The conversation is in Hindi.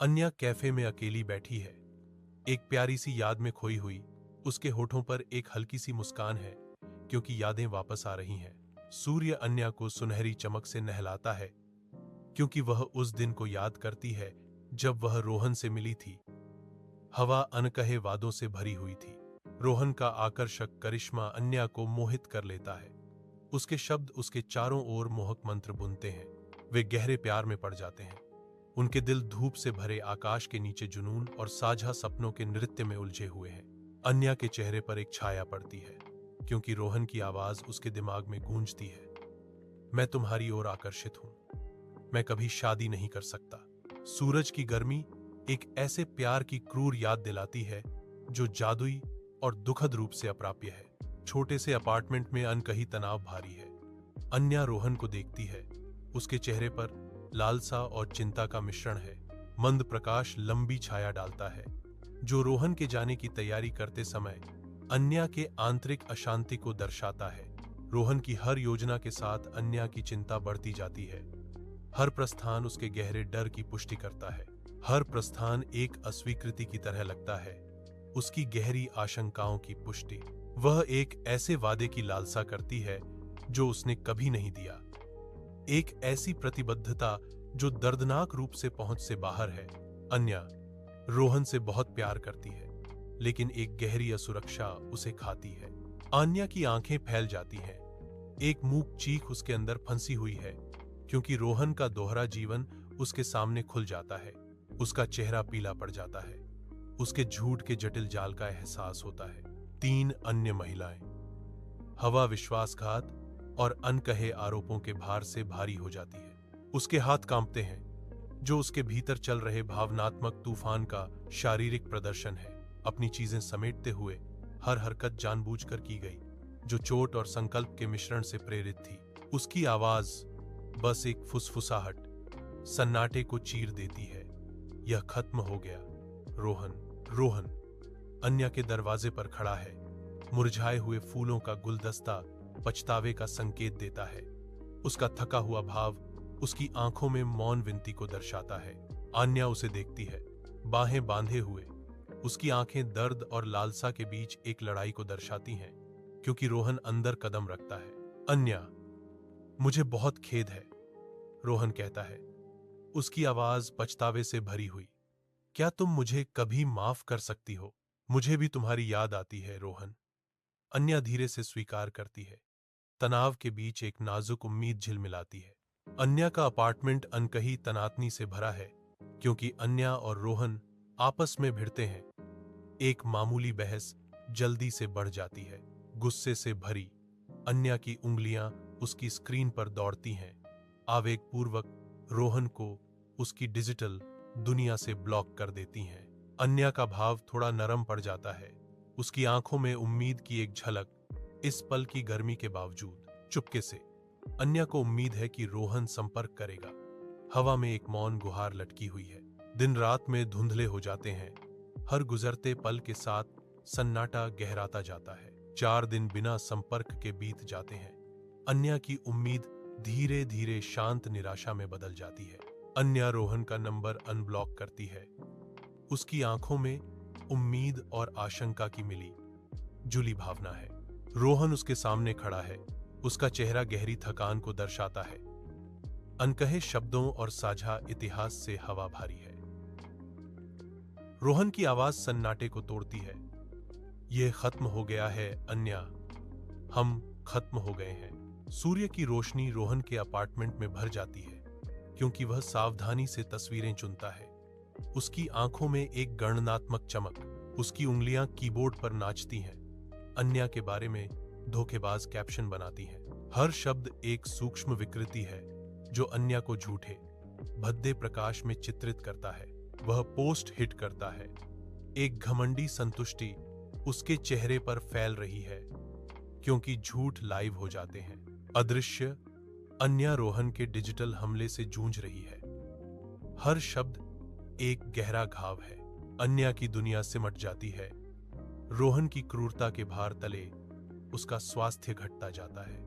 अन्या कैफे में अकेली बैठी है, एक प्यारी सी याद में खोई हुई। उसके होठों पर एक हल्की सी मुस्कान है, क्योंकि यादें वापस आ रही हैं। सूर्य अन्या को सुनहरी चमक से नहलाता है, क्योंकि वह उस दिन को याद करती है जब वह रोहन से मिली थी। हवा अनकहे वादों से भरी हुई थी। रोहन का आकर्षक करिश्मा अन्या को मोहित कर लेता है। उसके शब्द उसके चारों ओर मोहक मंत्र बुनते हैं। वे गहरे प्यार में पड़ जाते हैं। उनके दिल धूप से भरे आकाश के नीचे जुनून और साझा सपनों के नृत्य में उलझे हुए हैं। अन्या के चेहरे पर एक छाया पड़ती है, क्योंकि रोहन की आवाज उसके दिमाग में गूंजती है। मैं तुम्हारी ओर आकर्षित हूं। मैं कभी शादी नहीं कर सकता। सूरज की गर्मी एक ऐसे प्यार की क्रूर याद दिलाती है जो जादुई और दुखद रूप से अप्राप्य है। छोटे से अपार्टमेंट में अनकही तनाव भारी है। अन्या रोहन को देखती है। उसके चेहरे पर लालसा और चिंता का मिश्रण है। मंद प्रकाश लंबी छाया डालता है, जो रोहन के जाने की तैयारी करते समय अन्या के आंतरिक अशांति को दर्शाता है। रोहन की हर योजना के साथ अन्या की चिंता बढ़ती जाती है। हर प्रस्थान उसके गहरे डर की पुष्टि करता है। हर प्रस्थान एक अस्वीकृति की तरह लगता है, उसकी गहरी आशंकाओं की पुष्टि। वह एक ऐसे वादे की लालसा करती है जो उसने कभी नहीं दिया। एक ऐसी प्रतिबद्धता जो दर्दनाक रूप से पहुंच से बाहर है। अन्या रोहन से बहुत प्यार करती है, लेकिन एक गहरी असुरक्षा उसे खाती है। अन्या की आंखें फैल जाती हैं। एक मूक चीख उसके अंदर फंसी हुई है, क्योंकि रोहन का दोहरा जीवन उसके सामने खुल जाता है। उसका चेहरा पीला पड़ जाता है। उसके झूठ के जटिल जाल का एहसास होता है। 3 अन्य महिलाएं। हवा विश्वासघात और अनकहे आरोपों के भार से भारी हो जाती है। उसके हाथ कांपते हैं, जो उसके भीतर चल रहे भावनात्मक तूफान का शारीरिक प्रदर्शन है। अपनी चीजें समेटते हुए हर हरकत जानबूझकर की गई, जो चोट और संकल्प के मिश्रण से प्रेरित थी। उसकी आवाज बस एक फुसफुसाहट सन्नाटे को चीर देती है। यह खत्म हो गया। रोहन रोहन अन्या के दरवाजे पर खड़ा है। मुरझाए हुए फूलों का गुलदस्ता पछतावे का संकेत देता है। उसका थका हुआ भाव उसकी आंखों में मौन विनती को दर्शाता है। अन्या उसे देखती है, बाहें बांधे हुए। उसकी आंखें दर्द और लालसा के बीच एक लड़ाई को दर्शाती हैं, क्योंकि रोहन अंदर कदम रखता है। अन्या, मुझे बहुत खेद है, रोहन कहता है, उसकी आवाज पछतावे से भरी हुई। क्या तुम मुझे कभी माफ कर सकती हो? मुझे भी तुम्हारी याद आती है, रोहन। अन्या धीरे से स्वीकार करती है। तनाव के बीच एक नाजुक उम्मीद झिलमिलाती है। अन्या का अपार्टमेंट अनकही तनातनी से भरा है, क्योंकि अन्या और रोहन आपस में भिड़ते हैं। एक मामूली बहस जल्दी से बढ़ जाती है। गुस्से से भरी अन्या की उंगलियां उसकी स्क्रीन पर दौड़ती हैं, आवेगपूर्वक रोहन को उसकी डिजिटल दुनिया से ब्लॉक कर देती हैं। अन्या का भाव थोड़ा नरम पड़ जाता है। उसकी आंखों में उम्मीद की एक झलक। इस पल की गर्मी के बावजूद चुपके से अन्या को उम्मीद है कि रोहन संपर्क करेगा। हवा में एक मौन गुहार लटकी हुई है। दिन रात में धुंधले हो जाते हैं। हर गुजरते पल के साथ सन्नाटा गहराता जाता है। 4 दिन बिना संपर्क के बीत जाते हैं। अन्या की उम्मीद धीरे धीरे शांत निराशा में बदल जाती है। अन्या रोहन का नंबर अनब्लॉक करती है। उसकी आंखों में उम्मीद और आशंका की मिली जुली भावना है। रोहन उसके सामने खड़ा है। उसका चेहरा गहरी थकान को दर्शाता है। अनकहे शब्दों और साझा इतिहास से हवा भारी है। रोहन की आवाज सन्नाटे को तोड़ती है। यह खत्म हो गया है, अन्या। हम खत्म हो गए हैं। सूर्य की रोशनी रोहन के अपार्टमेंट में भर जाती है, क्योंकि वह सावधानी से तस्वीरें चुनता है। उसकी आंखों में एक गणनात्मक चमक। उसकी उंगलियां कीबोर्ड पर नाचती हैं। अन्या के बारे में धोखेबाज कैप्शन बनाती हैं। हर शब्द एक सूक्ष्म विकृति है, जो अन्या को झूठे भद्दे प्रकाश में चित्रित करता है। वह पोस्ट हिट करता है। एक घमंडी संतुष्टि उसके चेहरे पर फैल रही है, क्योंकि झूठ लाइव हो जाते हैं। अदृश्य अन्या रोहन के डिजिटल हमले से जूझ रही है। हर शब्द एक गहरा घाव है। अन्या की दुनिया सिमट जाती है। रोहन की क्रूरता के भार तले उसका स्वास्थ्य घटता जाता है।